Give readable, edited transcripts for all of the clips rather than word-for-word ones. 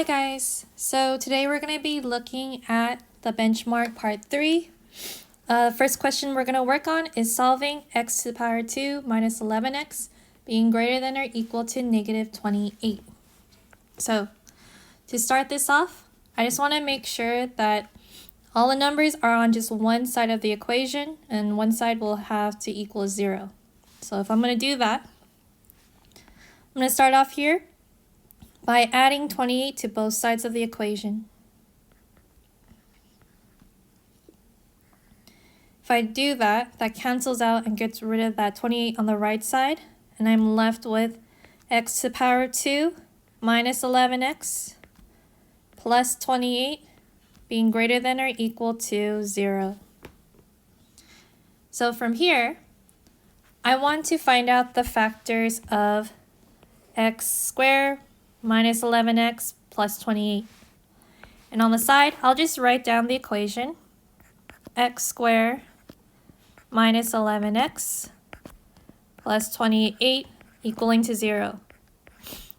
Hi guys, so today we're going to be looking at the benchmark part 3. First question we're going to work on is solving x to the power 2 minus 11x being greater than or equal to negative 28. So to start this off, I just want to make sure that all the numbers are on just one side of the equation and one side will have to equal 0. So if I'm going to do that, I'm going to start off here by adding 28 to both sides of the equation. If I do that, that cancels out and gets rid of that 28 on the right side, and I'm left with x to the power 2 minus 11x plus 28 being greater than or equal to 0. So from here, I want to find out the factors of x squared minus 11x plus 28. And on the side, I'll just write down the equation. X squared minus 11x plus 28 equaling to 0.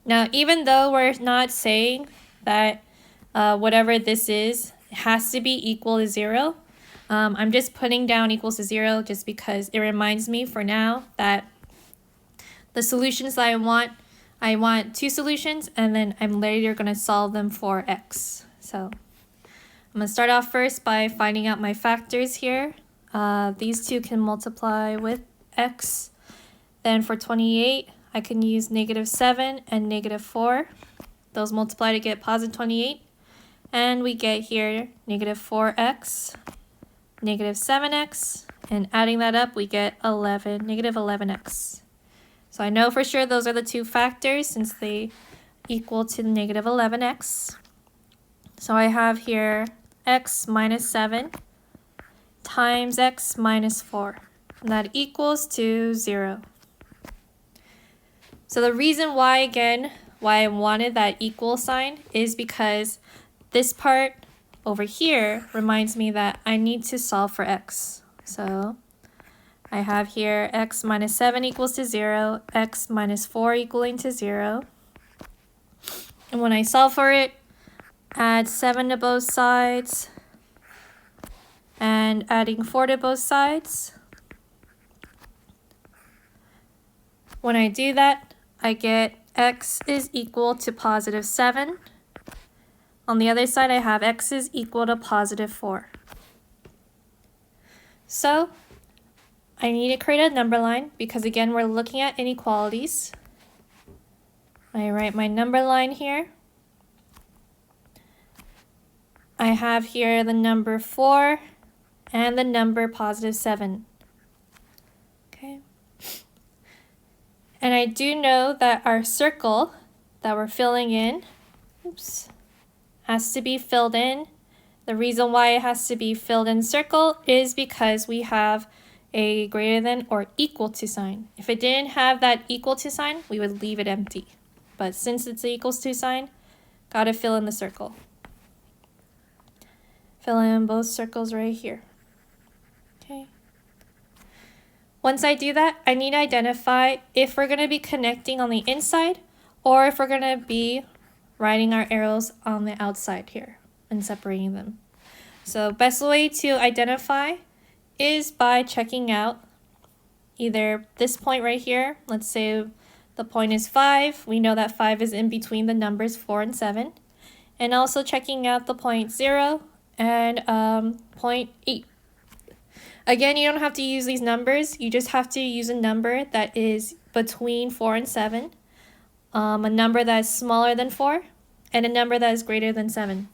Now, even though we're not saying that whatever this is has to be equal to 0, I'm just putting down equals to 0 just because it reminds me for now that the solutions that I want two solutions, and then I'm later going to solve them for x. So I'm going to start off first by finding out my factors here. These two can multiply with x. Then for 28, I can use negative 7 and negative 4. Those multiply to get positive 28. And we get here negative 4x, negative 7x, and adding that up, we get negative 11x. So I know for sure those are the two factors since they equal to negative 11x. So I have here x minus 7 times x minus 4. And that equals to 0. So the reason why, again, why I wanted that equal sign is because this part over here reminds me that I need to solve for x. So I have here x minus 7 equals to 0, x minus 4 equaling to 0. And when I solve for it, add 7 to both sides and adding 4 to both sides. When I do that, I get x is equal to positive 7. On the other side, I have x is equal to positive 4. So I need to create a number line because, again, we're looking at inequalities. I write my number line here. I have here the number 4 and the number positive 7. Okay. And I do know that our circle that we're filling in, has to be filled in. The reason why it has to be filled in circle is because we have a greater than or equal to sign. If it didn't have that equal to sign, we would leave it empty. But since it's the equals to sign, gotta fill in the circle. Fill in both circles right here. Okay. Once I do that, I need to identify if we're gonna be connecting on the inside or if we're gonna be writing our arrows on the outside here and separating them. So best way to identify is by checking out either this point right here. Let's say the point is 5. We know that 5 is in between the numbers 4 and 7. And also checking out the point 0 and point 8. Again, you don't have to use these numbers. You just have to use a number that is between 4 and 7, a number that is smaller than 4, and a number that is greater than 7.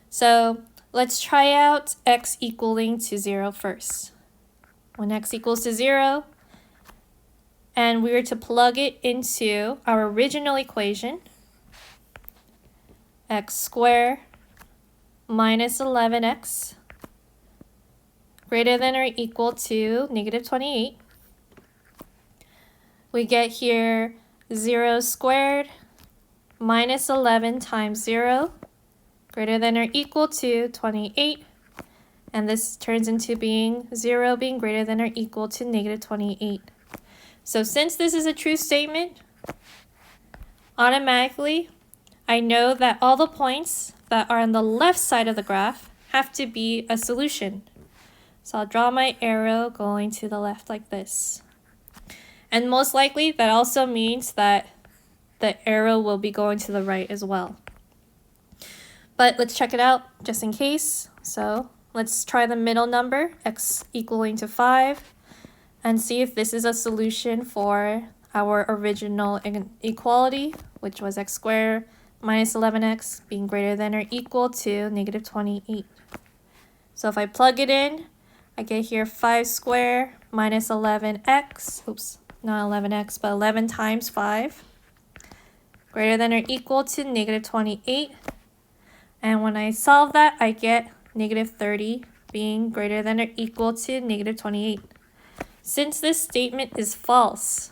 So let's try out x equaling to 0 first. When x equals to 0, and we were to plug it into our original equation, x squared minus 11x greater than or equal to negative 28. We get here 0 squared minus 11 times 0 greater than or equal to 28. And this turns into being 0 being greater than or equal to negative 28. So since this is a true statement, automatically I know that all the points that are on the left side of the graph have to be a solution. So I'll draw my arrow going to the left like this. And most likely that also means that the arrow will be going to the right as well. But let's check it out just in case. So let's try the middle number, x equaling to 5, and see if this is a solution for our original inequality, which was x squared minus 11x being greater than or equal to negative 28. So if I plug it in, I get here 5 squared minus 11x, oops, not 11x, but 11 times 5, greater than or equal to negative 28. And when I solve that, I get negative 30 being greater than or equal to negative 28. Since this statement is false,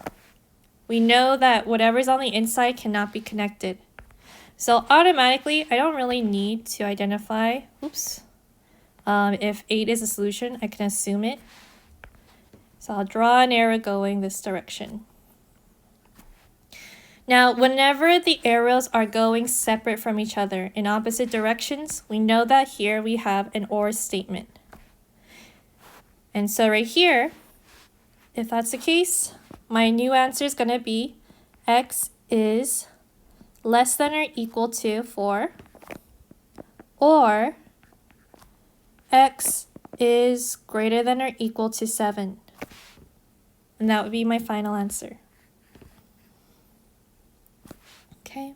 we know that whatever's on the inside cannot be connected. So automatically, I don't really need to identify, if 8 is a solution, I can assume it. So I'll draw an arrow going this direction. Now, whenever the arrows are going separate from each other in opposite directions, we know that here we have an OR statement. And so right here, if that's the case, my new answer is going to be x is less than or equal to 4, or x is greater than or equal to 7. And that would be my final answer. Okay.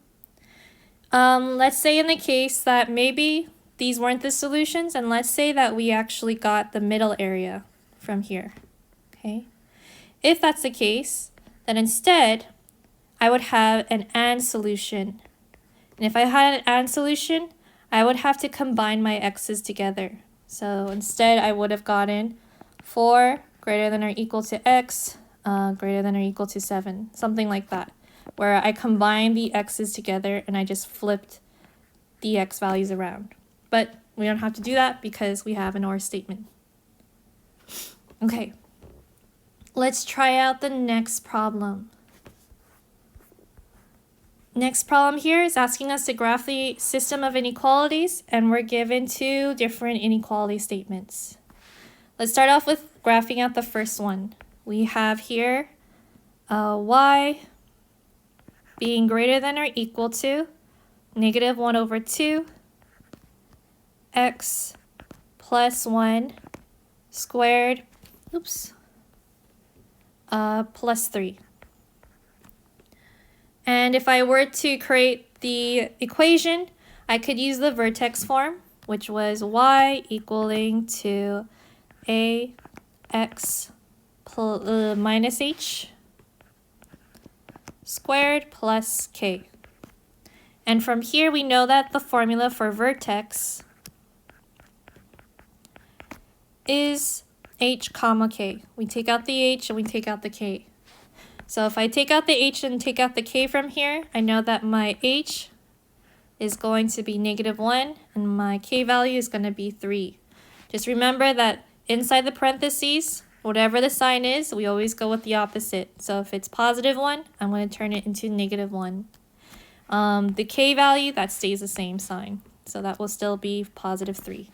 Let's say in the case that maybe these weren't the solutions, and let's say that we actually got the middle area from here. Okay. If that's the case, then instead, I would have an AND solution. And if I had an AND solution, I would have to combine my x's together. So instead, I would have gotten 4 greater than or equal to x greater than or equal to 7, something like that, where I combined the x's together and I just flipped the x values around. But we don't have to do that because we have an OR statement. Okay, let's try out the next problem. Next problem here is asking us to graph the system of inequalities, and we're given 2 different inequality statements. Let's start off with graphing out the first one. We have here y being greater than or equal to negative 1 over 2 x plus 1 squared, plus 3. And if I were to create the equation, I could use the vertex form, which was y equaling to ax minus h squared plus k. And from here, we know that the formula for vertex is h comma k. We take out the h and we take out the k. So if I take out the h and take out the k from here, I know that my h is going to be negative 1 and my k value is going to be 3. Just remember that inside the parentheses, whatever the sign is, we always go with the opposite. So if it's positive 1, I'm going to turn it into negative 1. The k value, that stays the same sign. So that will still be positive 3.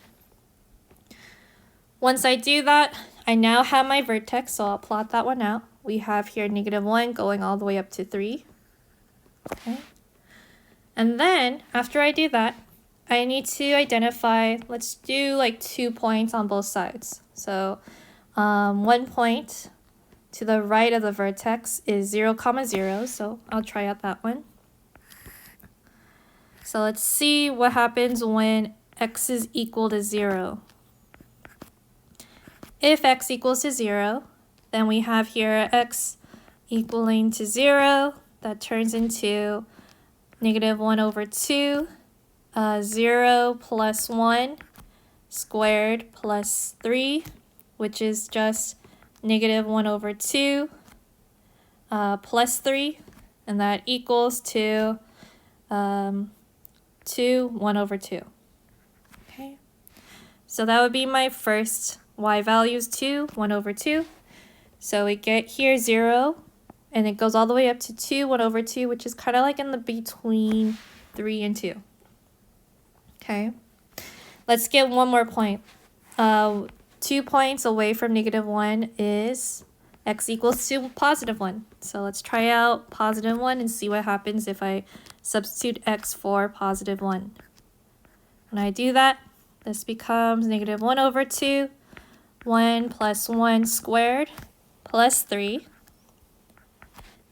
Once I do that, I now have my vertex, so I'll plot that one out. We have here negative 1 going all the way up to 3. Okay. And then, after I do that, I need to identify, let's do like 2 points on both sides. So 1 point to the right of the vertex is 0, 0, so I'll try out that one. So let's see what happens when x is equal to 0. If x equals to 0, then we have here x equaling to 0. That turns into negative 1 over 2, 0 plus 1 squared plus 3, which is just negative 1 over 2 plus 3, and that equals to 2, 1 over 2. Okay, so that would be my first y value is 2, 1 over 2. So we get here 0, and it goes all the way up to 2, 1 over 2, which is kind of like in the between 3, and 2. Okay, let's get one more point. 2 points away from -1 is x equals to +1. So let's try out +1 and see what happens if I substitute x for +1. When I do that, this becomes -1/2, 1 plus 1 squared plus 3.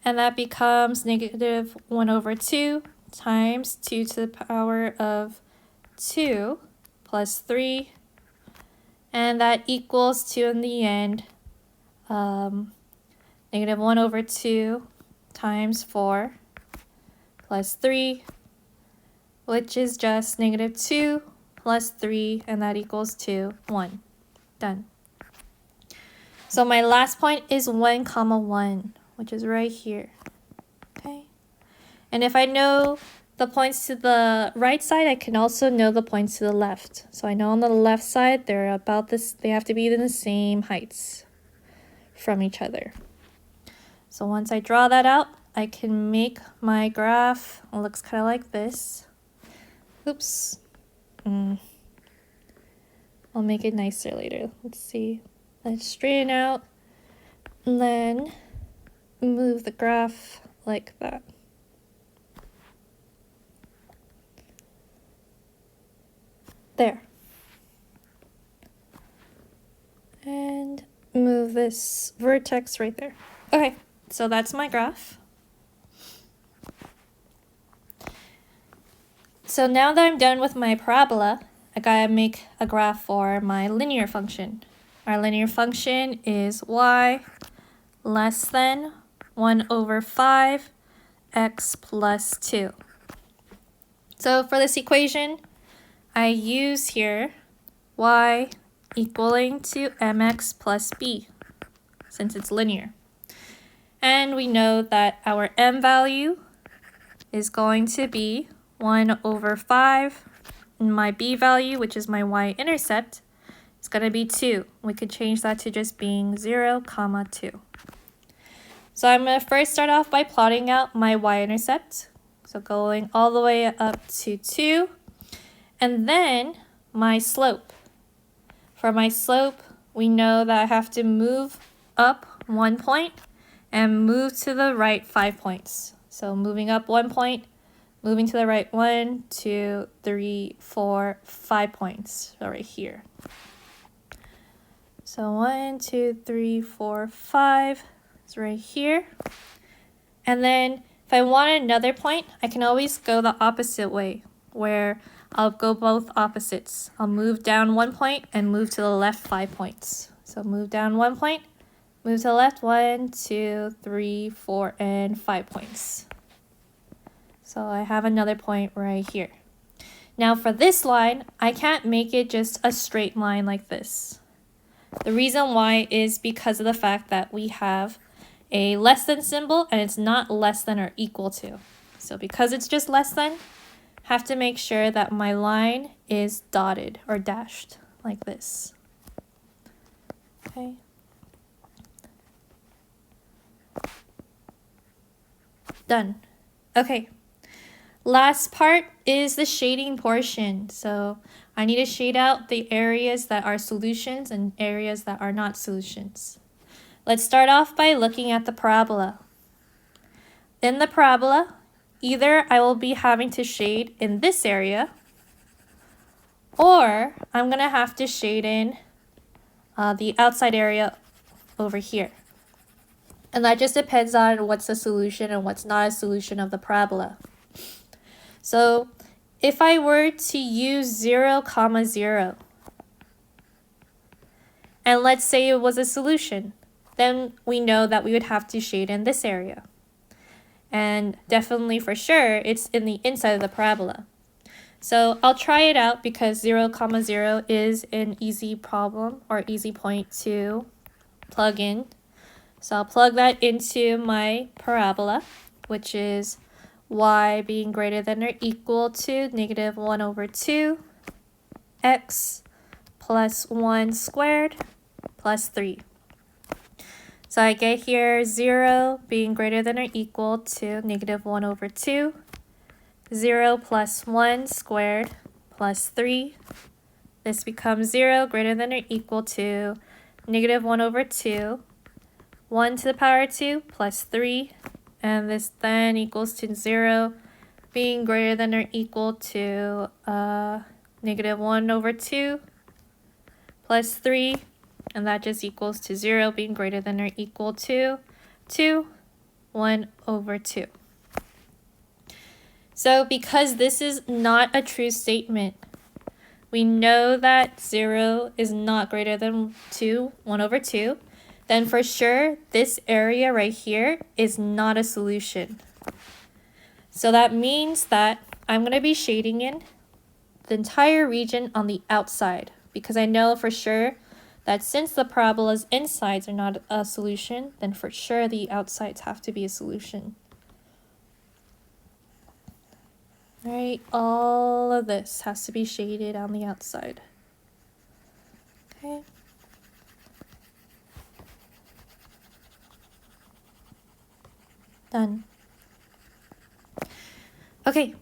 And that becomes -1/2 times 2 to the power of 2 plus 3. And that equals to, in the end, -1/2 times 4 plus 3, which is just -2 plus 3, and that equals to 1. Done. So my last point is 1, 1, which is right here. Okay. And if I know the points to the right side, I can also know the points to the left. So I know on the left side, they're about this, they have to be in the same heights from each other. So once I draw that out, I can make my graph. It looks kind of like this. Oops. I'll make it nicer later. Let's see. Let's straighten out and then move the graph like that. There. And move this vertex right there. Okay, so that's my graph. So now that I'm done with my parabola, I gotta make a graph for my linear function. Our linear function is y less than 1/5 x plus 2. So for this equation, I use here y equaling to mx plus b, since it's linear. And we know that our m value is going to be 1/5, and my b value, which is my y-intercept, is going to be 2. We could change that to just being 0, 2. So I'm going to first start off by plotting out my y-intercept. So going all the way up to 2. And then my slope. For my slope, we know that I have to move up 1 point and move to the right 5 points. So moving up 1 point, moving to the right 1, 2, 3, 4, 5 points. So right here. So 1, 2, 3, 4, 5 is right here. And then if I want another point, I can always go the opposite way, where I'll go both opposites. I'll move down 1 point and move to the left 5 points. So move down 1 point, move to the left 1, 2, 3, 4, and 5 points. So I have another point right here. Now for this line, I can't make it just a straight line like this. The reason why is because of the fact that we have a less than symbol and it's not less than or equal to. So because it's just less than, have to make sure that my line is dotted or dashed like this. Okay. Done. Okay. Last part is the shading portion. So I need to shade out the areas that are solutions and areas that are not solutions. Let's start off by looking at the parabola. In the parabola, either I will be having to shade in this area, or I'm going to have to shade in the outside area over here. And that just depends on what's a solution and what's not a solution of the parabola. So if I were to use 0, 0, and let's say it was a solution, then we know that we would have to shade in this area. And definitely for sure, it's in the inside of the parabola. So I'll try it out because 0, 0 is an easy problem or easy point to plug in. So I'll plug that into my parabola, which is y being greater than or equal to -1/2 x plus 1 squared plus 3. So I get here 0 being greater than or equal to -1/2 0 plus 1 squared plus 3. This becomes 0 greater than or equal to negative 1 over 2. 1 to the power 2 plus 3. And this then equals to 0 being greater than or equal to negative 1 over 2 plus 3. And that just equals to 0 being greater than or equal to 1 over 2. So because this is not a true statement, we know that 0 is not greater than 1 over 2. Then for sure, this area right here is not a solution. So that means that I'm going to be shading in the entire region on the outside, because I know for sure that since the parabola's insides are not a solution, then for sure the outsides have to be a solution. All right, all of this has to be shaded on the outside. Okay. Done. Okay,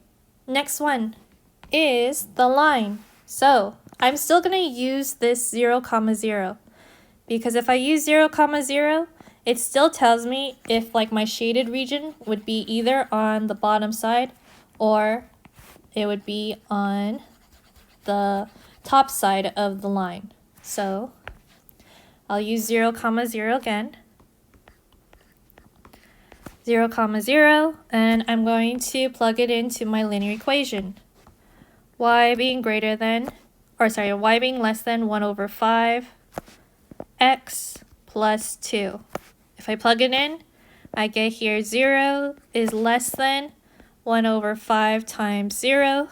next one is the line. So I'm still going to use this 0, 0, because if I use 0, 0, it still tells me if like my shaded region would be either on the bottom side or it would be on the top side of the line. So I'll use 0, 0 again. 0, 0, and I'm going to plug it into my linear equation. Y being less than 1 over 5, x plus 2. If I plug it in, I get here 0 is less than 1 over 5 times 0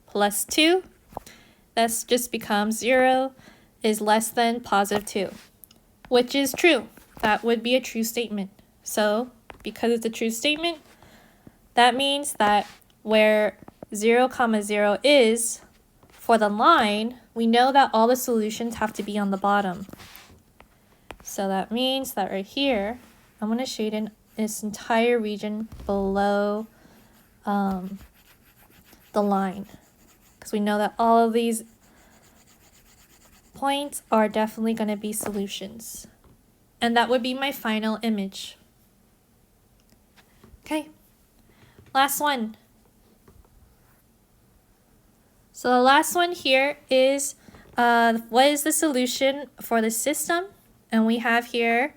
plus 2. This just becomes 0 is less than positive 2, which is true. That would be a true statement. So because it's a true statement, that means that where 0, 0 is for the line, we know that all the solutions have to be on the bottom. So that means that right here, I'm going to shade in this entire region below the line, because we know that all of these points are definitely going to be solutions. And that would be my final image. Okay, last one. So the last one here is what is the solution for the system? And we have here,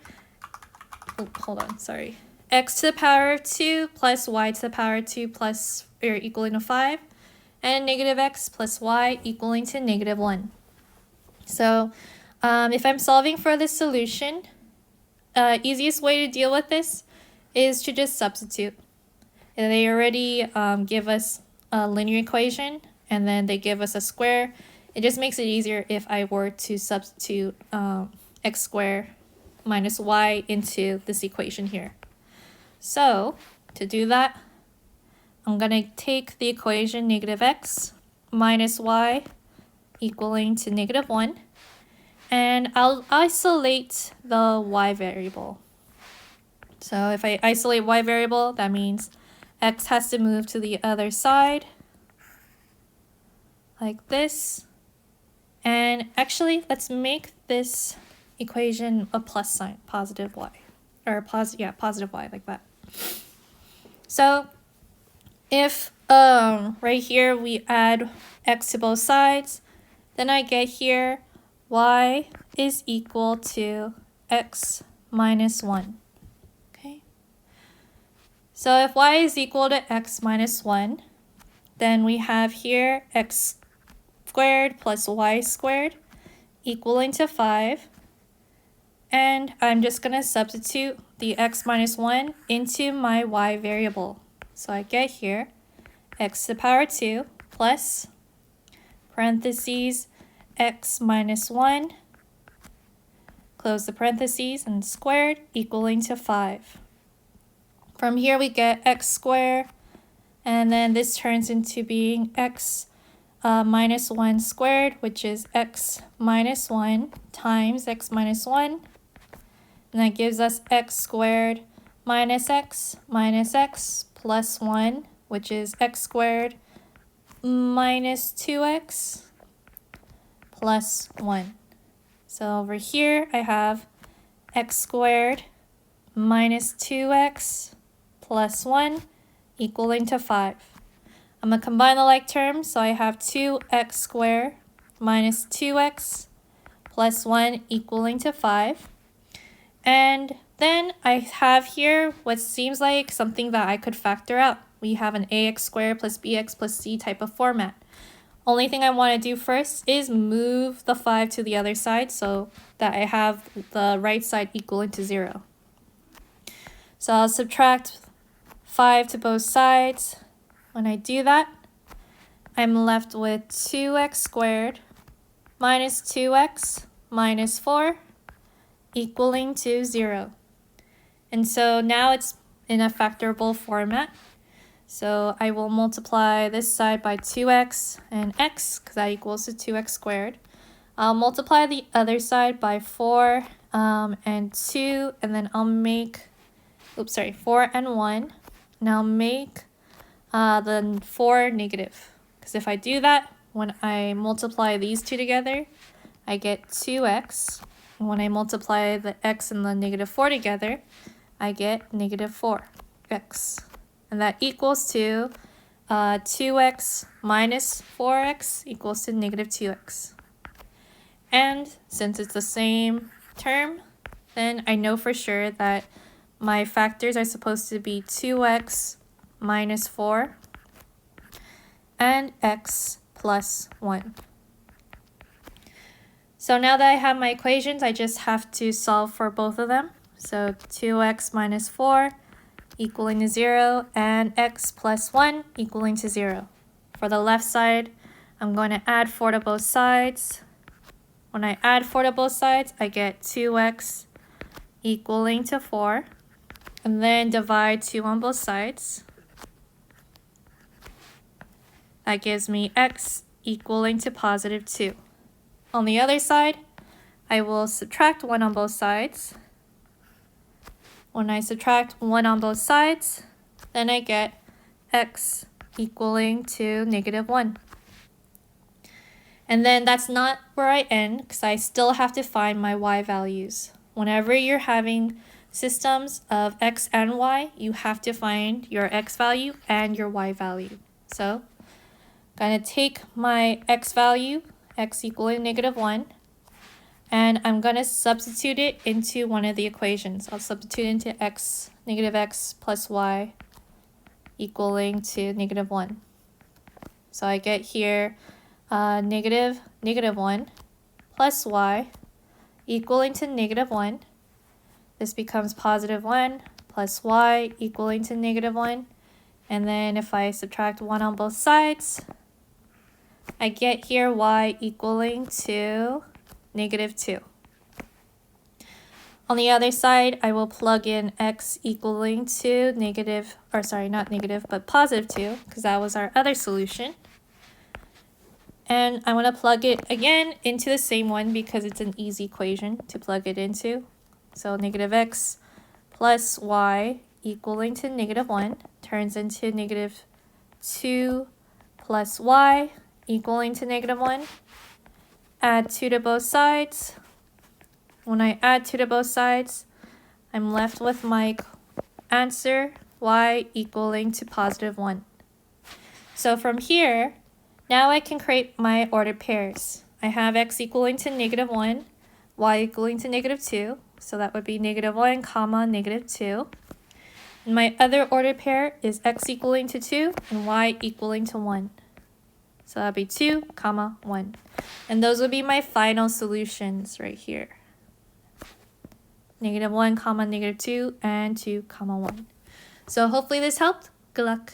x to the power of 2 plus y to the power of 2 plus or equaling to 5, and negative x plus y equaling to negative 1. So if I'm solving for this solution, easiest way to deal with this is to just substitute. And they already give us a linear equation, and then they give us a square. It just makes it easier if I were to substitute x squared minus y into this equation here. So to do that, I'm going to take the equation negative x minus y equaling to negative 1, and I'll isolate the y variable. So if I isolate y variable, that means x has to move to the other side like this. And actually, let's make this equation a plus sign, positive y, or positive y, like that. So if right here we add x to both sides, then I get here y is equal to x minus 1. Okay. So if y is equal to x minus 1, then we have here x squared plus y squared equaling to 5. And I'm just going to substitute the x minus 1 into my y variable. So I get here x to the power 2 plus parentheses x minus 1, close the parentheses, and squared equaling to 5. From here we get x squared, and then this turns into being x minus 1 squared, which is x minus 1 times x minus 1. And that gives us x squared minus x plus 1 which is x squared minus 2x plus 1. So over here, I have x squared minus 2x plus 1 equaling to 5. I'm going to combine the like terms, so I have 2x squared minus 2x plus 1 equaling to 5. And then I have here what seems like something that I could factor out. We have an ax squared plus bx plus c type of format. Only thing I want to do first is move the 5 to the other side so that I have the right side equaling to 0. So I'll subtract 5 to both sides. When I do that, I'm left with 2x squared minus 2x minus 4 equaling to 0. And so now it's in a factorable format. So I will multiply this side by 2x and x, because that equals to 2x squared. I'll multiply the other side by 4 and 2, and then I'll make, 4 and 1. And I'll make the 4 negative. Because if I do that, when I multiply these two together, I get 2x. And when I multiply the x and the negative 4 together, I get negative 4x. And that equals to 2x minus 4x equals to negative 2x. And since it's the same term, then I know for sure that my factors are supposed to be 2x minus 4 and x plus 1. So now that I have my equations, I just have to solve for both of them. So 2x minus 4 equaling to 0 and x plus 1 equaling to 0. For the left side, I'm going to add 4 to both sides. When I add 4 to both sides, I get 2x equaling to 4. And then divide 2 on both sides. That gives me x equaling to positive 2. On the other side, I will subtract 1 on both sides. When I subtract 1 on both sides, then I get x equaling to negative 1. And then that's not where I end, because I still have to find my y values. Whenever you're having systems of x and y, you have to find your x value and your y value. So I'm going to take my x value, x equaling negative 1, and I'm going to substitute it into one of the equations. I'll substitute into x, negative x plus y equaling to negative 1. So I get here negative 1 plus y equaling to negative 1. This becomes positive 1 plus y equaling to negative 1. And then if I subtract 1 on both sides, I get here y equaling to negative 2. On the other side, I will plug in x equaling to positive 2, because that was our other solution. And I want to plug it again into the same one because it's an easy equation to plug it into. So negative x plus y equaling to negative 1 turns into negative 2 plus y equaling to negative 1. Add 2 to both sides. When I add 2 to both sides, I'm left with my answer, y equaling to positive 1. So from here, now I can create my ordered pairs. I have x equaling to negative 1, y equaling to negative 2. So that would be negative 1 comma negative 2. And my other ordered pair is x equaling to 2 and y equaling to 1. So that would be 2 comma 1. And those would be my final solutions right here. Negative 1 comma negative 2 and 2 comma 1. So hopefully this helped. Good luck.